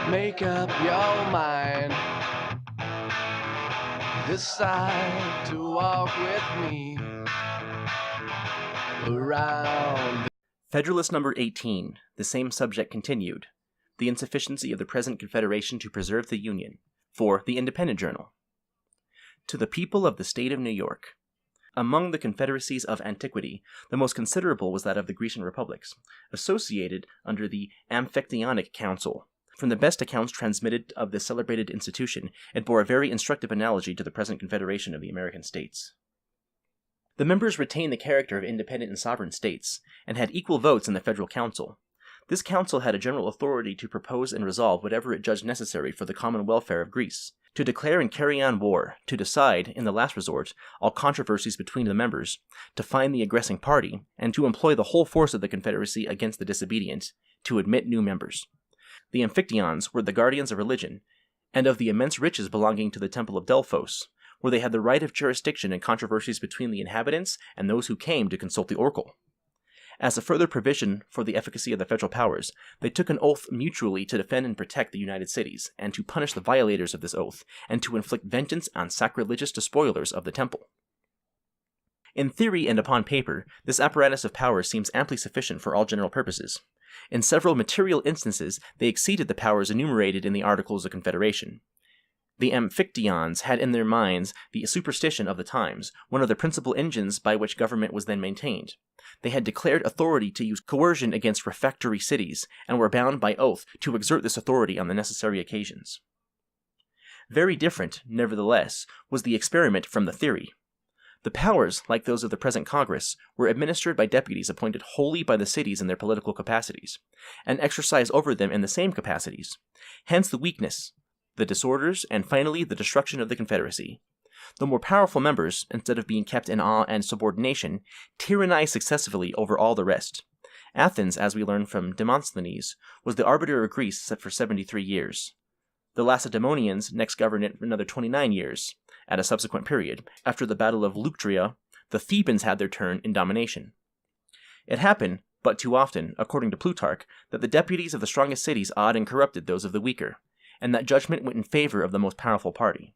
Make up your mind. Decide to walk with me around. Federalist No. 18, the same subject continued. The insufficiency of the present Confederation to preserve the Union. For the Independent Journal. To the people of the state of New York. Among the confederacies of antiquity, the most considerable was that of the Grecian republics, associated under the Amphictyonic Council. From the best accounts transmitted of this celebrated institution, it bore a very instructive analogy to the present confederation of the American states. The members retained the character of independent and sovereign states, and had equal votes in the federal council. This council had a general authority to propose and resolve whatever it judged necessary for the common welfare of Greece, to declare and carry on war, to decide, in the last resort, all controversies between the members, to find the aggressing party, and to employ the whole force of the confederacy against the disobedient, to admit new members. The Amphictyons were the guardians of religion, and of the immense riches belonging to the temple of Delphos, where they had the right of jurisdiction in controversies between the inhabitants and those who came to consult the oracle. As a further provision for the efficacy of the federal powers, they took an oath mutually to defend and protect the united cities, and to punish the violators of this oath, and to inflict vengeance on sacrilegious despoilers of the temple. In theory and upon paper, this apparatus of power seems amply sufficient for all general purposes. In several material instances, they exceeded the powers enumerated in the Articles of Confederation. The Amphictyons had in their minds the superstition of the times, one of the principal engines by which government was then maintained. They had declared authority to use coercion against refractory cities, and were bound by oath to exert this authority on the necessary occasions. Very different, nevertheless, was the experiment from the theory. The powers, like those of the present Congress, were administered by deputies appointed wholly by the cities in their political capacities, and exercised over them in the same capacities. Hence the weakness, the disorders, and finally the destruction of the Confederacy. The more powerful members, instead of being kept in awe and subordination, tyrannized successively over all the rest. Athens, as we learn from Demosthenes, was the arbiter of Greece for 73 years. The Lacedaemonians next governed it for another 29 years. At a subsequent period, after the Battle of Leuctra, the Thebans had their turn in domination. It happened, but too often, according to Plutarch, that the deputies of the strongest cities awed and corrupted those of the weaker, and that judgment went in favor of the most powerful party.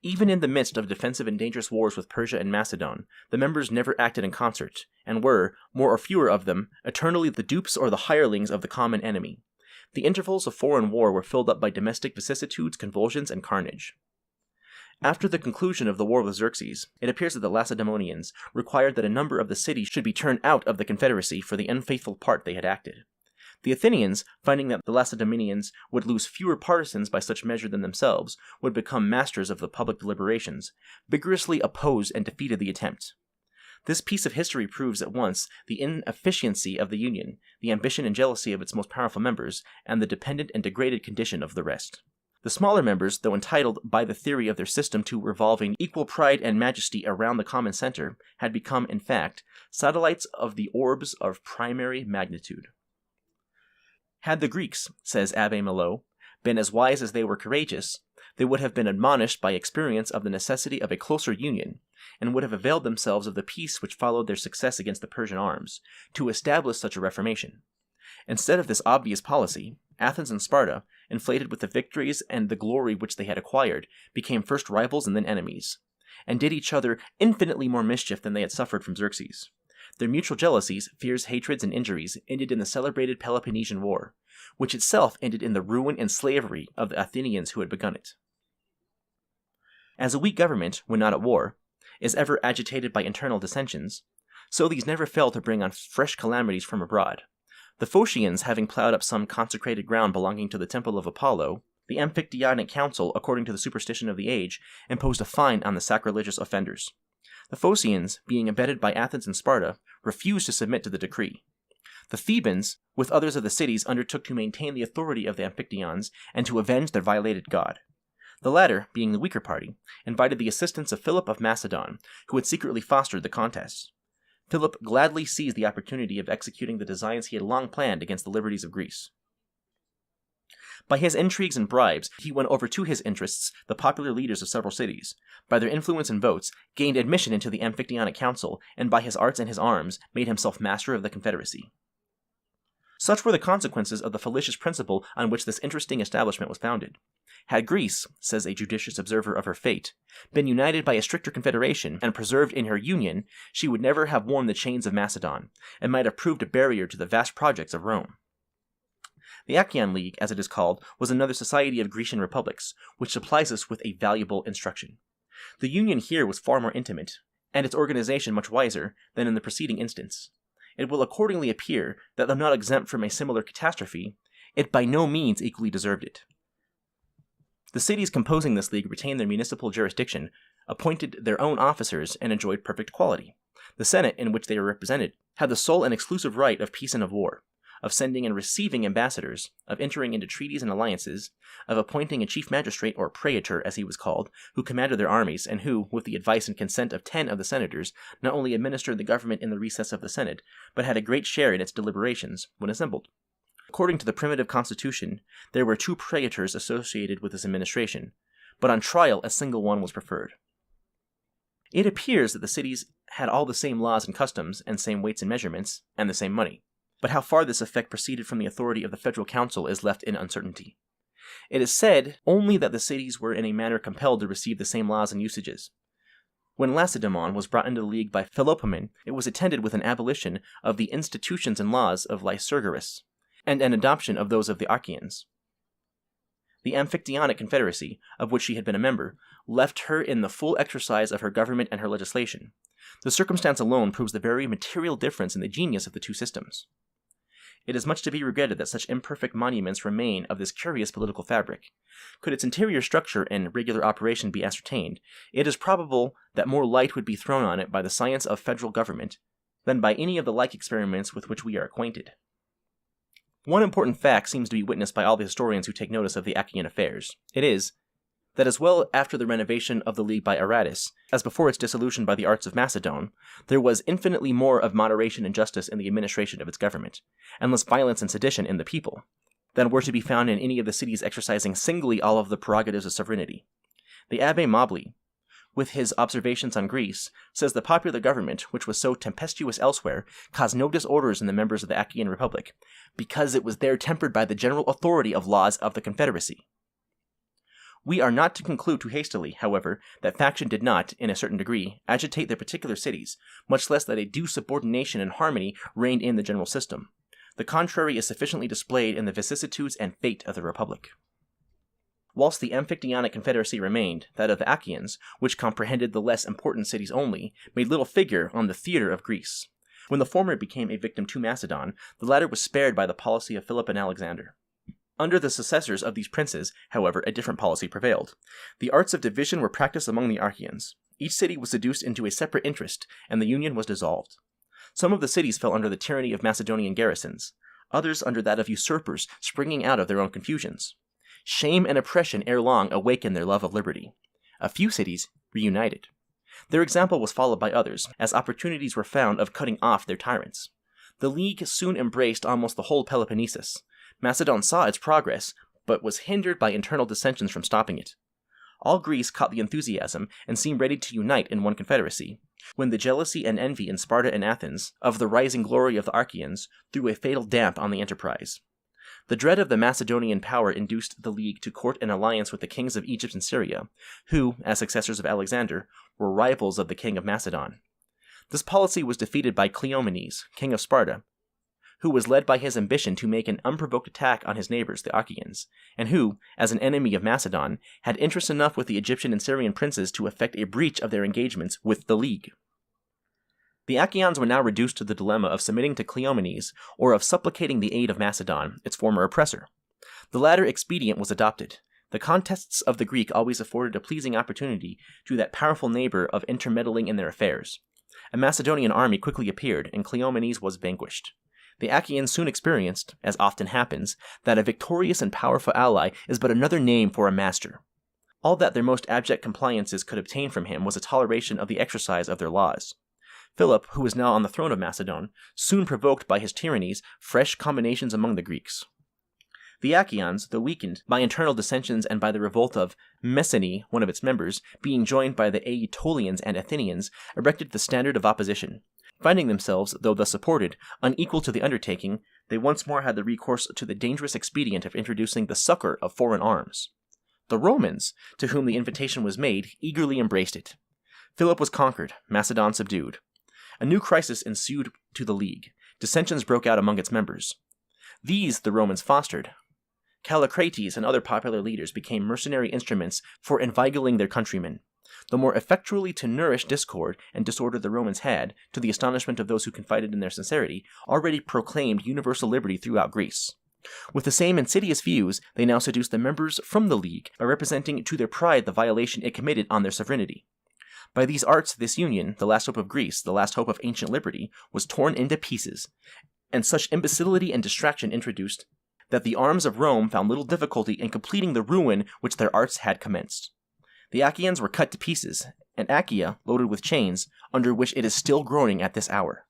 Even in the midst of defensive and dangerous wars with Persia and Macedon, the members never acted in concert, and were, more or fewer of them, eternally the dupes or the hirelings of the common enemy. The intervals of foreign war were filled up by domestic vicissitudes, convulsions, and carnage. After the conclusion of the war with Xerxes, it appears that the Lacedaemonians required that a number of the cities should be turned out of the confederacy for the unfaithful part they had acted. The Athenians, finding that the Lacedaemonians would lose fewer partisans by such measure than themselves, would become masters of the public deliberations, vigorously opposed and defeated the attempt. This piece of history proves at once the inefficiency of the Union, the ambition and jealousy of its most powerful members, and the dependent and degraded condition of the rest. The smaller members, though entitled by the theory of their system to revolving equal pride and majesty around the common center, had become, in fact, satellites of the orbs of primary magnitude. Had the Greeks, says Abbe Milot, been as wise as they were courageous, they would have been admonished by experience of the necessity of a closer union, and would have availed themselves of the peace which followed their success against the Persian arms, to establish such a reformation. Instead of this obvious policy, Athens and Sparta, inflated with the victories and the glory which they had acquired, became first rivals and then enemies, and did each other infinitely more mischief than they had suffered from Xerxes. Their mutual jealousies, fears, hatreds, and injuries ended in the celebrated Peloponnesian War, which itself ended in the ruin and slavery of the Athenians who had begun it. As a weak government, when not at war, is ever agitated by internal dissensions, so these never fail to bring on fresh calamities from abroad. The Phocians having plowed up some consecrated ground belonging to the temple of Apollo, the Amphictyonic Council, according to the superstition of the age, imposed a fine on the sacrilegious offenders. The Phocians, being abetted by Athens and Sparta, refused to submit to the decree. The Thebans, with others of the cities, undertook to maintain the authority of the Amphictyons and to avenge their violated god. The latter, being the weaker party, invited the assistance of Philip of Macedon, who had secretly fostered the contest. Philip gladly seized the opportunity of executing the designs he had long planned against the liberties of Greece. By his intrigues and bribes, he won over to his interests the popular leaders of several cities, by their influence and votes, gained admission into the Amphictyonic Council, and by his arts and his arms, made himself master of the confederacy. Such were the consequences of the fallacious principle on which this interesting establishment was founded. Had Greece, says a judicious observer of her fate, been united by a stricter confederation and preserved in her union, she would never have worn the chains of Macedon, and might have proved a barrier to the vast projects of Rome. The Achaean League, as it is called, was another society of Grecian republics, which supplies us with a valuable instruction. The union here was far more intimate, and its organization much wiser, than in the preceding instance. It will accordingly appear that though not exempt from a similar catastrophe, it by no means equally deserved it. The cities composing this league retained their municipal jurisdiction, appointed their own officers, and enjoyed perfect equality. The Senate, in which they were represented, had the sole and exclusive right of peace and of war, of sending and receiving ambassadors, of entering into treaties and alliances, of appointing a chief magistrate, or praetor as he was called, who commanded their armies, and who, with the advice and consent of 10 of the senators, not only administered the government in the recess of the Senate, but had a great share in its deliberations when assembled. According to the primitive constitution, there were 2 praetors associated with this administration, but on trial a single one was preferred. It appears that the cities had all the same laws and customs, and same weights and measurements, and the same money. But how far this effect proceeded from the authority of the federal council is left in uncertainty. It is said only that the cities were in a manner compelled to receive the same laws and usages. When Lacedaemon was brought into the league by Philopoemen, it was attended with an abolition of the institutions and laws of Lycurgus, and an adoption of those of the Achaeans. The Amphictyonic Confederacy, of which she had been a member, left her in the full exercise of her government and her legislation. The circumstance alone proves the very material difference in the genius of the 2 systems. It is much to be regretted that such imperfect monuments remain of this curious political fabric. Could its interior structure and regular operation be ascertained, it is probable that more light would be thrown on it by the science of federal government than by any of the like experiments with which we are acquainted. One important fact seems to be witnessed by all the historians who take notice of the Achaean affairs. It is, that as well after the renovation of the league by Aratus, as before its dissolution by the arts of Macedon, there was infinitely more of moderation and justice in the administration of its government, and less violence and sedition in the people, than were to be found in any of the cities exercising singly all of the prerogatives of sovereignty. The Abbé Mobley, with his observations on Greece, says the popular government, which was so tempestuous elsewhere, caused no disorders in the members of the Achaean Republic, because it was there tempered by the general authority of laws of the confederacy. We are not to conclude too hastily, however, that faction did not, in a certain degree, agitate their particular cities, much less that a due subordination and harmony reigned in the general system. The contrary is sufficiently displayed in the vicissitudes and fate of the Republic. Whilst the Amphictyonic Confederacy remained, that of the Achaeans, which comprehended the less important cities only, made little figure on the theatre of Greece. When the former became a victim to Macedon, the latter was spared by the policy of Philip and Alexander. Under the successors of these princes, however, a different policy prevailed. The arts of division were practiced among the Achaeans. Each city was seduced into a separate interest, and the union was dissolved. Some of the cities fell under the tyranny of Macedonian garrisons, others under that of usurpers springing out of their own confusions. Shame and oppression ere long awakened their love of liberty. A few cities reunited. Their example was followed by others, as opportunities were found of cutting off their tyrants. The League soon embraced almost the whole Peloponnesus. Macedon saw its progress, but was hindered by internal dissensions from stopping it. All Greece caught the enthusiasm and seemed ready to unite in one confederacy, when the jealousy and envy in Sparta and Athens of the rising glory of the Achaeans threw a fatal damp on the enterprise. The dread of the Macedonian power induced the League to court an alliance with the kings of Egypt and Syria, who, as successors of Alexander, were rivals of the king of Macedon. This policy was defeated by Cleomenes, king of Sparta, who was led by his ambition to make an unprovoked attack on his neighbors, the Achaeans, and who, as an enemy of Macedon, had interest enough with the Egyptian and Syrian princes to effect a breach of their engagements with the League. The Achaeans were now reduced to the dilemma of submitting to Cleomenes or of supplicating the aid of Macedon, its former oppressor. The latter expedient was adopted. The contests of the Greek always afforded a pleasing opportunity to that powerful neighbor of intermeddling in their affairs. A Macedonian army quickly appeared, and Cleomenes was vanquished. The Achaeans soon experienced, as often happens, that a victorious and powerful ally is but another name for a master. All that their most abject compliances could obtain from him was a toleration of the exercise of their laws. Philip, who was now on the throne of Macedon, soon provoked by his tyrannies fresh combinations among the Greeks. The Achaeans, though weakened by internal dissensions and by the revolt of Messene, one of its members, being joined by the Aetolians and Athenians, erected the standard of opposition. Finding themselves, though thus supported, unequal to the undertaking, they once more had the recourse to the dangerous expedient of introducing the succor of foreign arms. The Romans, to whom the invitation was made, eagerly embraced it. Philip was conquered, Macedon subdued. A new crisis ensued to the League. Dissensions broke out among its members. These the Romans fostered. Callicrates and other popular leaders became mercenary instruments for invigilating their countrymen, the more effectually to nourish discord and disorder the Romans had, to the astonishment of those who confided in their sincerity, already proclaimed universal liberty throughout Greece. With the same insidious views, they now seduced the members from the League by representing to their pride the violation it committed on their sovereignty. By these arts, this union, the last hope of Greece, the last hope of ancient liberty, was torn into pieces, and such imbecility and distraction introduced that the arms of Rome found little difficulty in completing the ruin which their arts had commenced. The Achaeans were cut to pieces, and Achaea loaded with chains, under which it is still groaning at this hour.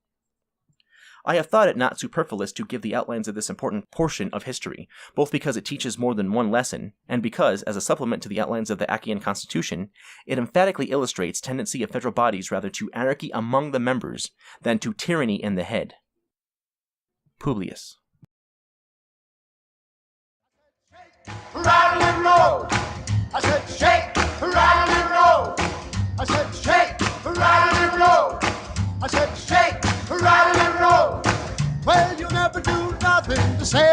I have thought it not superfluous to give the outlines of this important portion of history, both because it teaches more than one lesson, and because, as a supplement to the outlines of the Achaean constitution, it emphatically illustrates tendency of federal bodies rather to anarchy among the members than to tyranny in the head. Publius. Rattle and roll. I said shake, rattle and roll. I said shake, rattle and roll. I said shake, rattle and roll. Well, you never do nothing to save me.